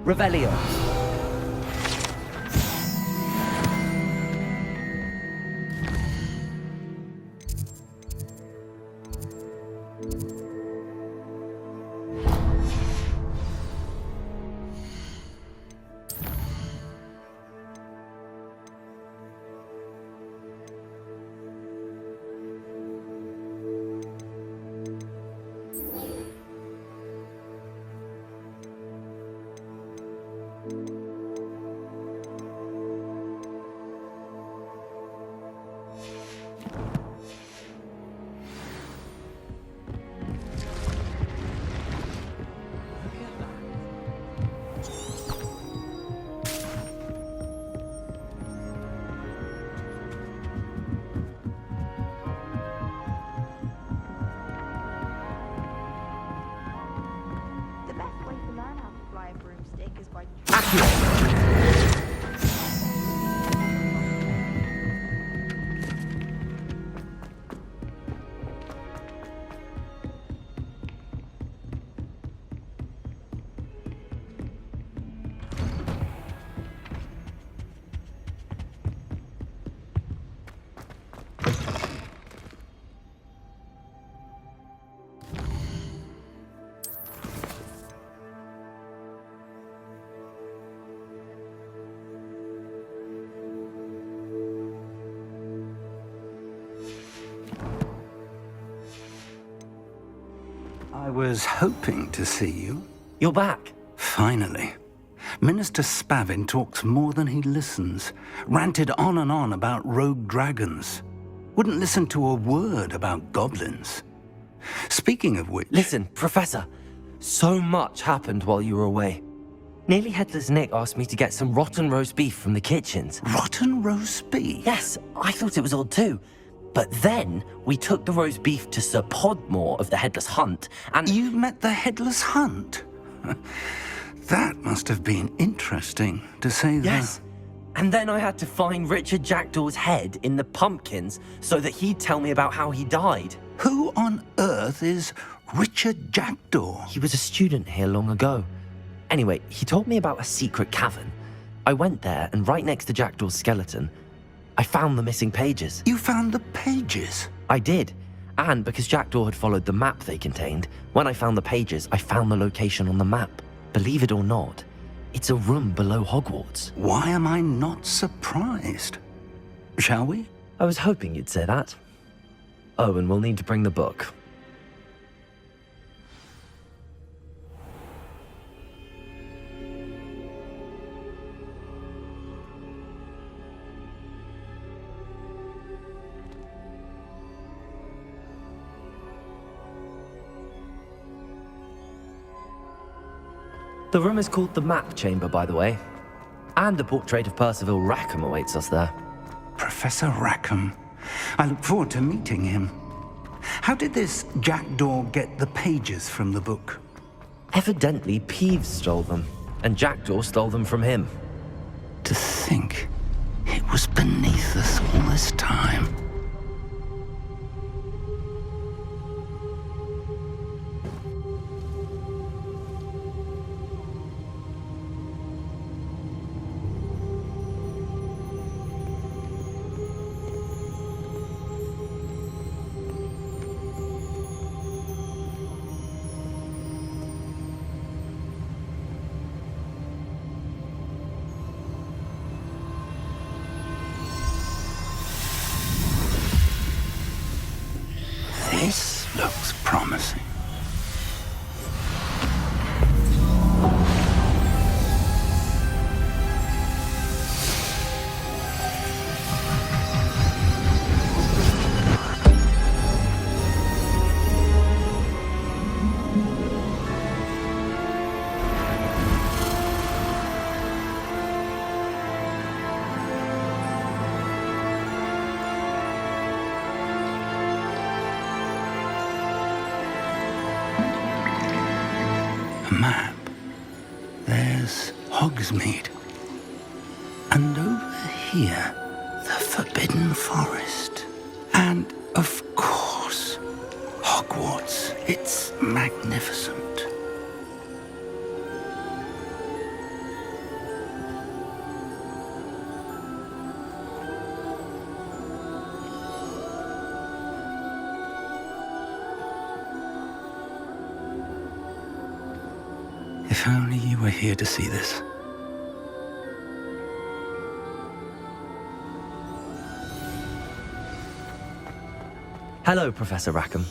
Revelio. The best way to learn how to fly a broomstick is by I was hoping to see you. You're back. Finally. Minister Spavin talks more than he listens. Ranted on and on about rogue dragons. Wouldn't listen to a word about goblins. Speaking of which... Listen, Professor. So much happened while you were away. Nearly Headless Nick asked me to get some rotten roast beef from the kitchens. Rotten roast beef? Yes, I thought it was odd too. But then we took the roast beef to Sir Podmore of the Headless Hunt, and... You met the Headless Hunt? That must have been interesting, to say the... Yes. And then I had to find Richard Jackdaw's head in the pumpkins so that he'd tell me about how he died. Who on earth is Richard Jackdaw? He was a student here long ago. Anyway, he told me about a secret cavern. I went there, and right next to Jackdaw's skeleton, I found the missing pages. You found the pages? I did. And because Jackdaw had followed the map they contained, when I found the pages, I found the location on the map. Believe it or not, it's a room below Hogwarts. Why am I not surprised? Shall we? I was hoping you'd say that. Oh, and we'll need to bring the book. The room is called the Map Chamber, by the way. And a portrait of Percival Rackham awaits us there. Professor Rackham. I look forward to meeting him. How did this Jackdaw get the pages from the book? Evidently, Peeves stole them, and Jackdaw stole them from him. To think it was beneath us all this time. This looks promising. Map. There's Hogsmeade. And over here, the Forbidden Forest. And, of course, Hogwarts. It's magnificent. If only you were here to see this. Hello, Professor Rackham.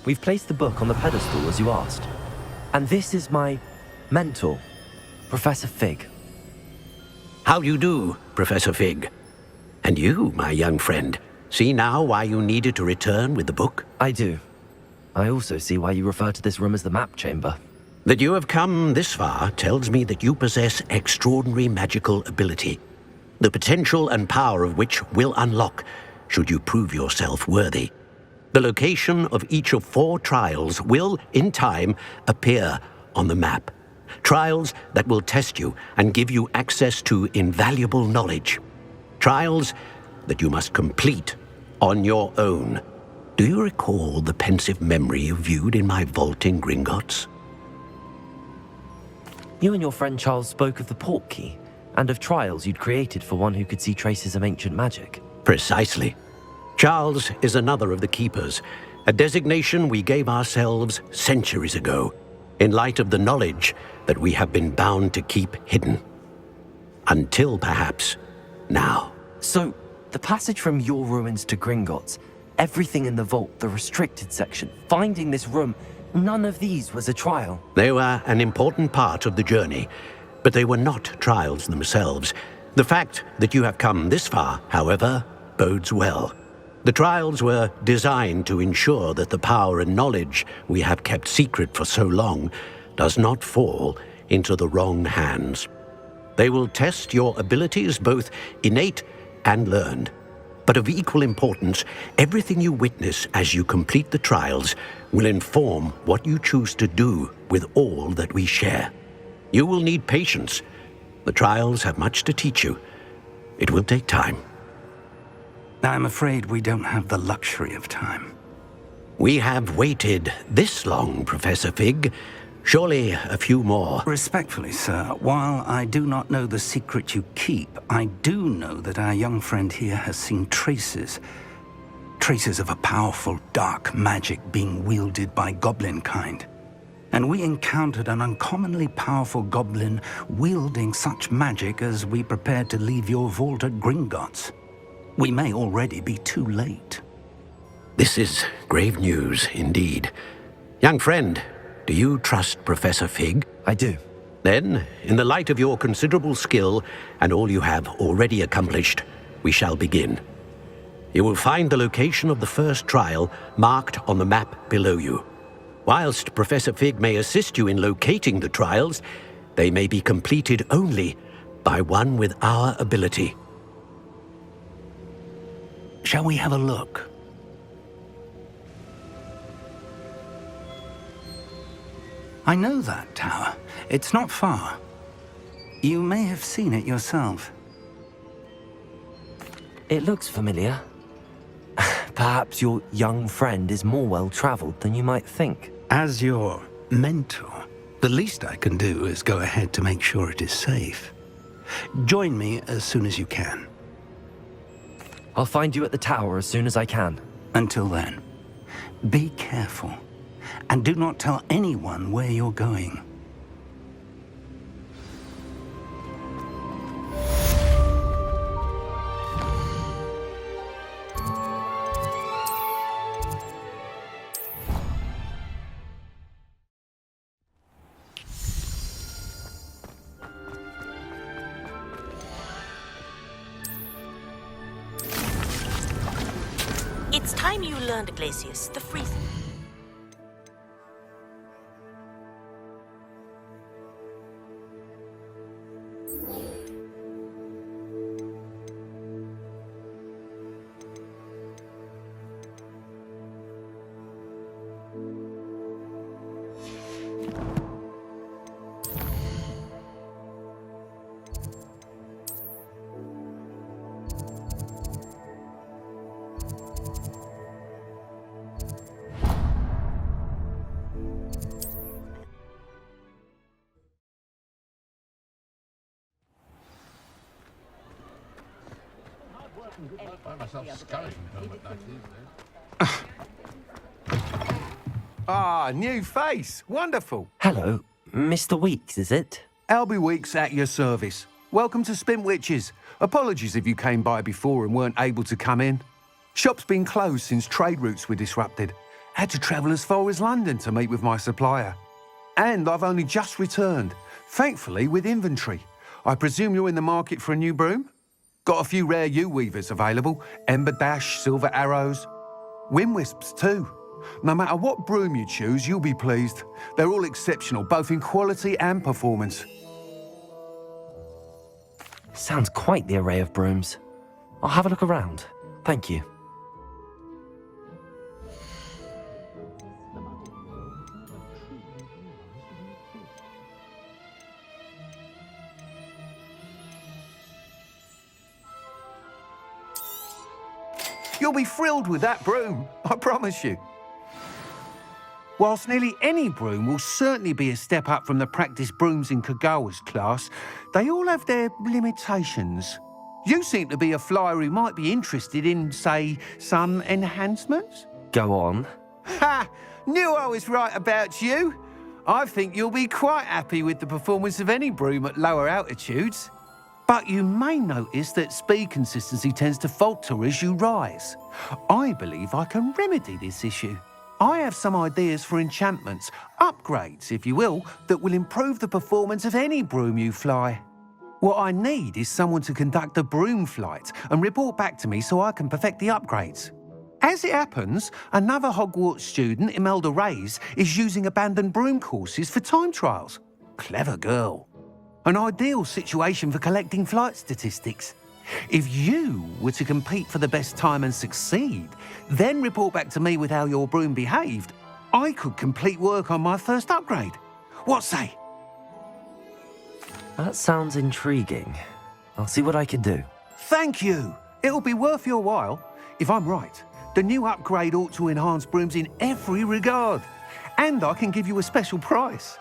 We've placed the book on the pedestal as you asked. And this is my mentor, Professor Fig. How you do, Professor Fig? And you, my young friend, see now why you needed to return with the book? I do. I also see why you refer to this room as the map chamber. That you have come this far tells me that you possess extraordinary magical ability, the potential and power of which will unlock should you prove yourself worthy. The location of each of 4 trials will, in time, appear on the map. Trials that will test you and give you access to invaluable knowledge. Trials that you must complete on your own. Do you recall the pensive memory you viewed in my vault in Gringotts? You and your friend Charles spoke of the port key and of trials you'd created for one who could see traces of ancient magic. Precisely. Charles is another of the Keepers, a designation we gave ourselves centuries ago, in light of the knowledge that we have been bound to keep hidden. Until perhaps now. So, the passage from your ruins to Gringotts, everything in the vault, the restricted section, finding this room, none of these was a trial. They were an important part of the journey, but they were not trials themselves. The fact that you have come this far, however, bodes well. The trials were designed to ensure that the power and knowledge we have kept secret for so long does not fall into the wrong hands. They will test your abilities, both innate and learned. But of equal importance, everything you witness as you complete the trials will inform what you choose to do with all that we share. You will need patience. The trials have much to teach you. It will take time. I'm afraid we don't have the luxury of time. We have waited this long, Professor Fig. Surely a few more. Respectfully, sir, while I do not know the secret you keep, I do know that our young friend here has seen traces of a powerful dark magic being wielded by goblin kind. And we encountered an uncommonly powerful goblin wielding such magic as we prepared to leave your vault at Gringotts. We may already be too late. This is grave news indeed. Young friend, do you trust Professor Fig? I do. Then, in the light of your considerable skill and all you have already accomplished, we shall begin. You will find the location of the first trial marked on the map below you. Whilst Professor Fig may assist you in locating the trials, they may be completed only by one with our ability. Shall we have a look? I know that tower. It's not far. You may have seen it yourself. It looks familiar. Perhaps your young friend is more well-traveled than you might think. As your mentor, the least I can do is go ahead to make sure it is safe. Join me as soon as you can. I'll find you at the tower as soon as I can. Until then, be careful, and do not tell anyone where you're going. It's time you learned, Glacius, the freeze. Ah, new face. Wonderful. Hello. Mr. Weeks, is it? Albie Weeks at your service. Welcome to Spintwitches. Apologies if you came by before and weren't able to come in. Shop's been closed since trade routes were disrupted. Had to travel as far as London to meet with my supplier. And I've only just returned, thankfully with inventory. I presume you're in the market for a new broom? Got a few rare U-weavers available. Ember Dash, Silver Arrows. Wind Wisps too. No matter what broom you choose, you'll be pleased. They're all exceptional, both in quality and performance. Sounds quite the array of brooms. I'll have a look around. Thank you. You'll be thrilled with that broom, I promise you. Whilst nearly any broom will certainly be a step up from the practice brooms in Kagawa's class, they all have their limitations. You seem to be a flyer who might be interested in, say, some enhancements? Go on. Ha! Knew I was right about you. I think you'll be quite happy with the performance of any broom at lower altitudes. But you may notice that speed consistency tends to falter as you rise. I believe I can remedy this issue. I have some ideas for enchantments, upgrades, if you will, that will improve the performance of any broom you fly. What I need is someone to conduct a broom flight and report back to me so I can perfect the upgrades. As it happens, another Hogwarts student, Imelda Reyes, is using abandoned broom courses for time trials. Clever girl. An ideal situation for collecting flight statistics. If you were to compete for the best time and succeed, then report back to me with how your broom behaved, I could complete work on my first upgrade. What say? That sounds intriguing. I'll see what I can do. Thank you. It'll be worth your while. If I'm right, the new upgrade ought to enhance brooms in every regard. And I can give you a special price.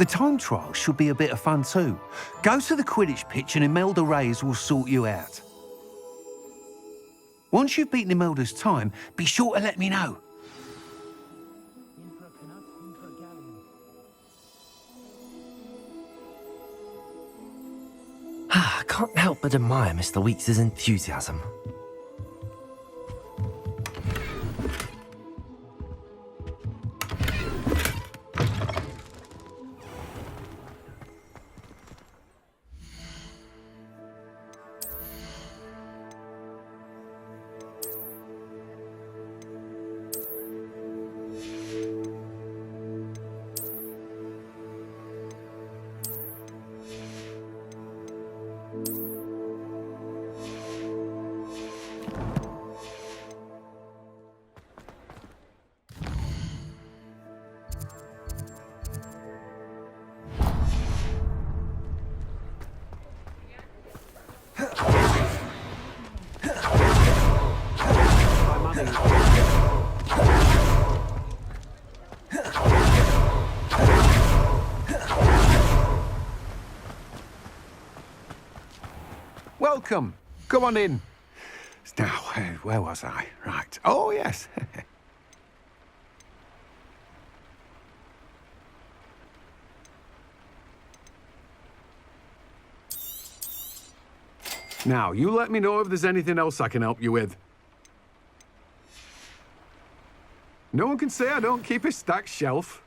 The time trial should be a bit of fun too. Go to the Quidditch pitch and Imelda Reyes will sort you out. Once you've beaten Imelda's time, be sure to let me know. I can't help but admire Mr. Weeks' enthusiasm. Welcome. Come on in. Now, where was I? Right. Oh, yes. Now, you let me know if there's anything else I can help you with. No one can say I don't keep a stacked shelf.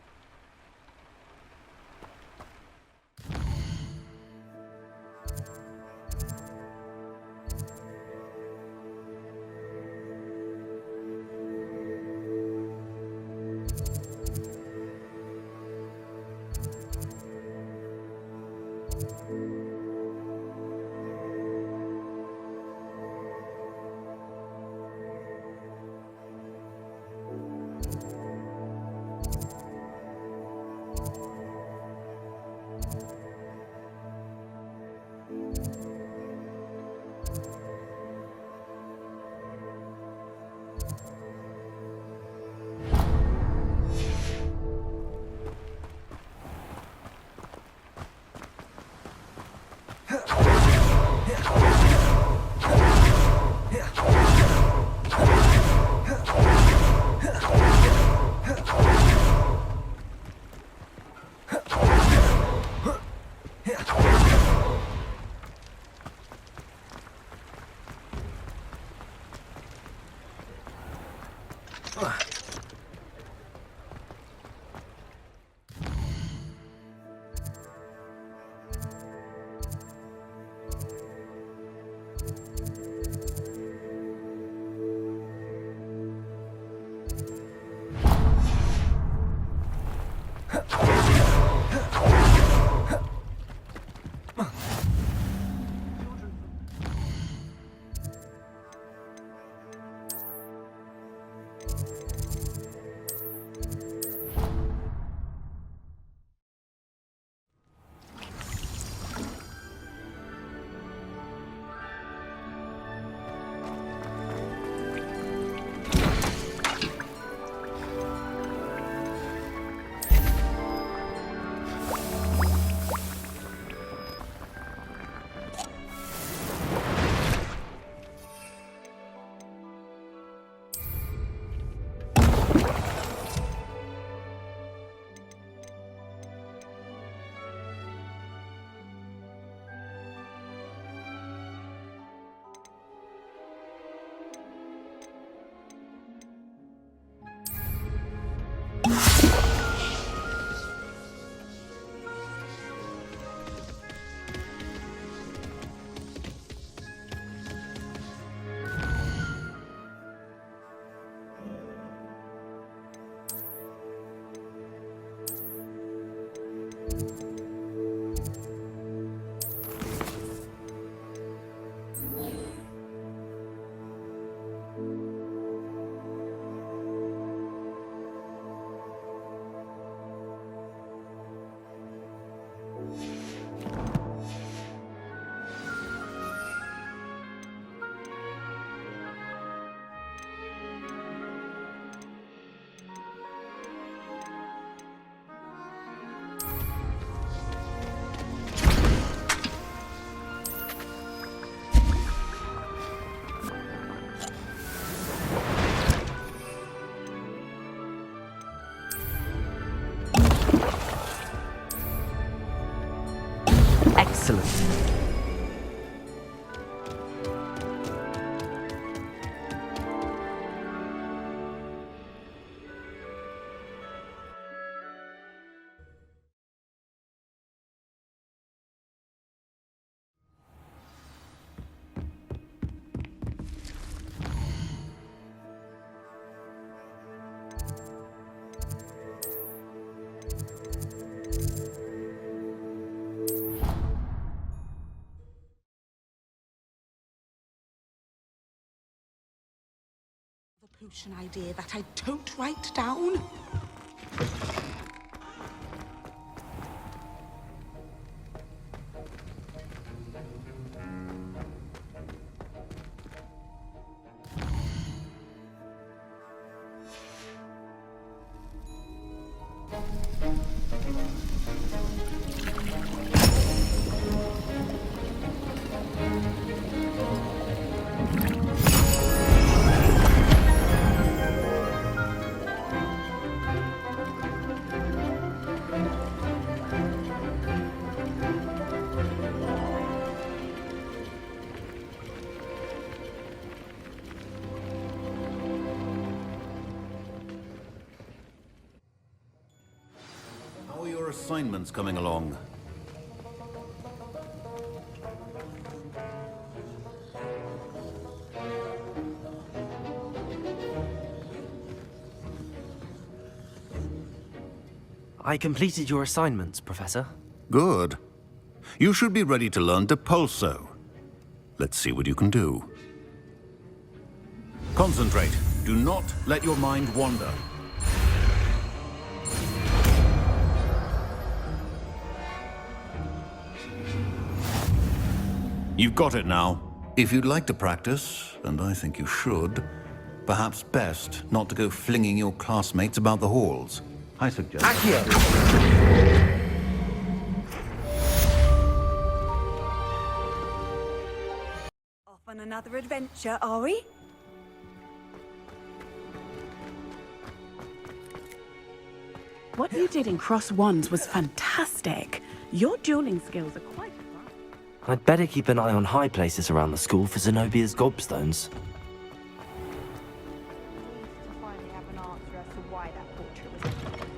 Excellent. The potion idea that I don't write down. How are your assignments coming along? I completed your assignments, Professor. Good. You should be ready to learn Depulso. Let's see what you can do. Concentrate. Do not let your mind wander. You've got it now. If you'd like to practice, and I think you should, perhaps best not to go flinging your classmates about the halls. I suggest... Off on another adventure, are we? What you did in Cross Wands was fantastic. Your dueling skills are quite advanced. I'd better keep an eye on high places around the school for Zenobia's gobstones. To finally have an answer as to why that portrait was taken.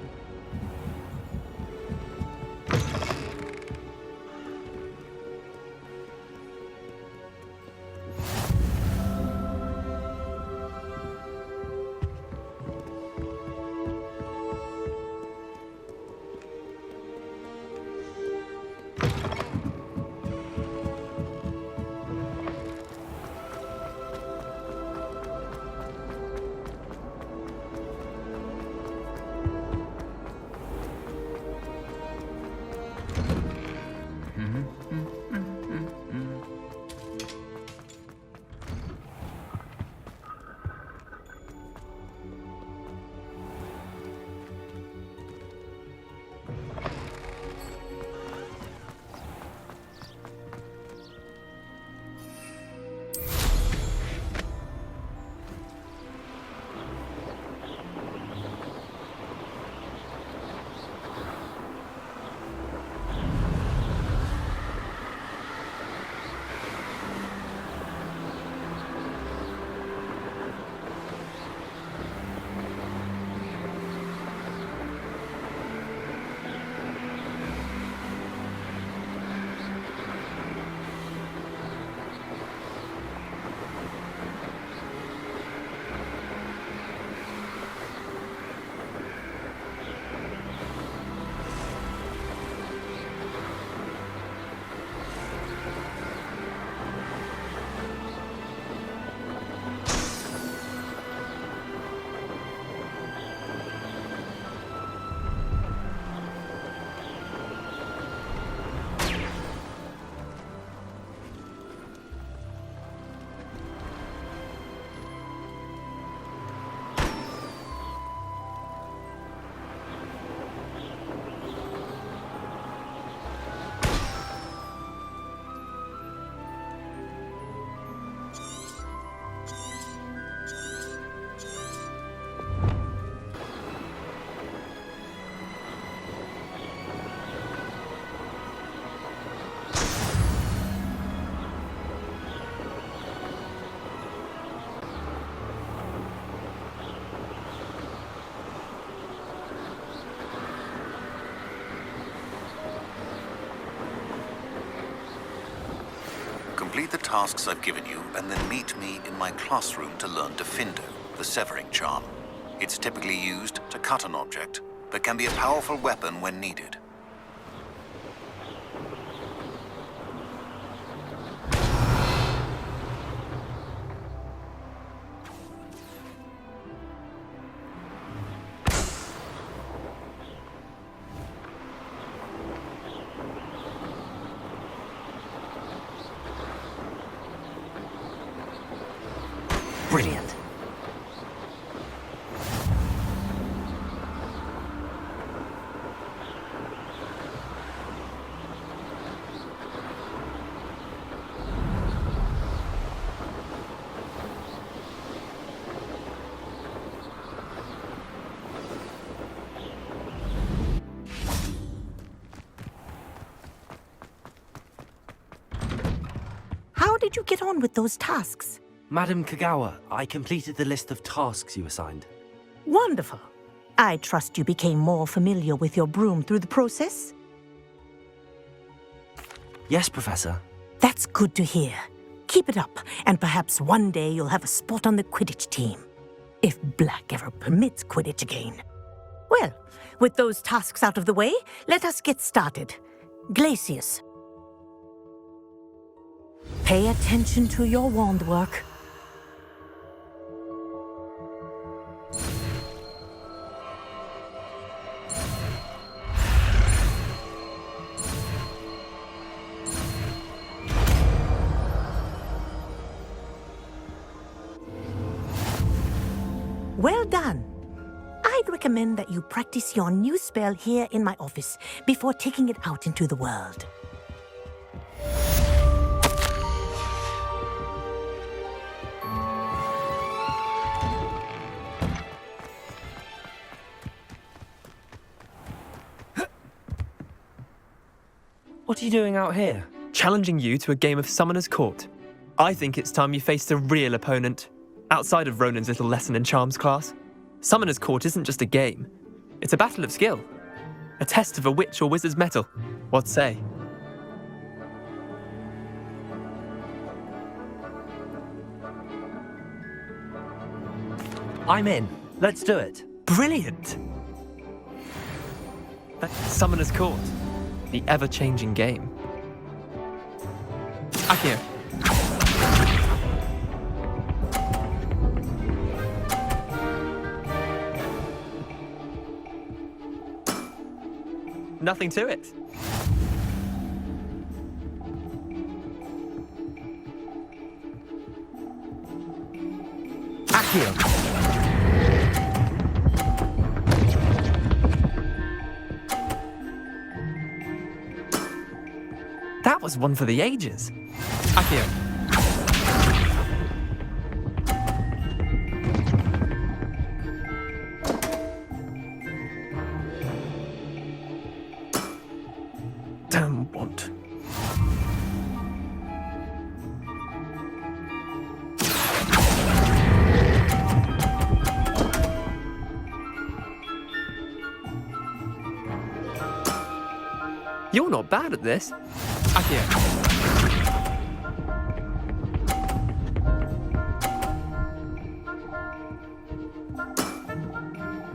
Complete the tasks I've given you, and then meet me in my classroom to learn Defindo, the severing charm. It's typically used to cut an object, but can be a powerful weapon when needed. Brilliant. How did you get on with those tasks? Madam Kagawa, I completed the list of tasks you assigned. Wonderful. I trust you became more familiar with your broom through the process? Yes, Professor. That's good to hear. Keep it up, and perhaps one day you'll have a spot on the Quidditch team. If Black ever permits Quidditch again. Well, with those tasks out of the way, let us get started. Glacius. Pay attention to your wand work. Well done. I'd recommend that you practice your new spell here in my office before taking it out into the world. What are you doing out here? Challenging you to a game of Summoner's Court. I think it's time you faced a real opponent, outside of Ronan's little lesson in charms class. Summoner's Court isn't just a game. It's a battle of skill. A test of a witch or wizard's mettle. What say? I'm in. Let's do it. Brilliant! Summoner's Court. The ever-changing game. Akio. Nothing to it. Akio. That was one for the ages. Akio. Damn want. You're not bad at this. Akio.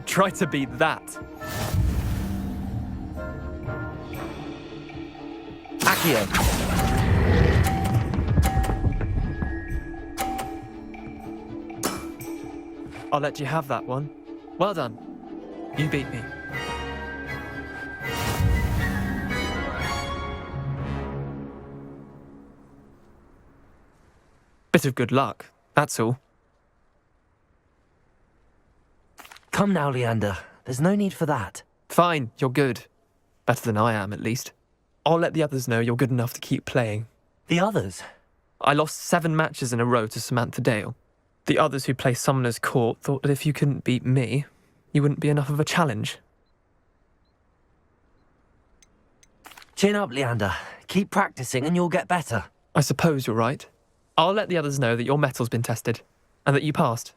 Try to beat that. Akio. I'll let you have that one. Well done. You beat me. Bit of good luck, that's all. Come now, Leander. There's no need for that. Fine, you're good. Better than I am, at least. I'll let the others know you're good enough to keep playing. The others? I lost 7 matches in a row to Samantha Dale. The others who play Summoner's Court thought that if you couldn't beat me, you wouldn't be enough of a challenge. Chin up, Leander. Keep practicing and you'll get better. I suppose you're right. I'll let the others know that your metal's been tested, and that you passed.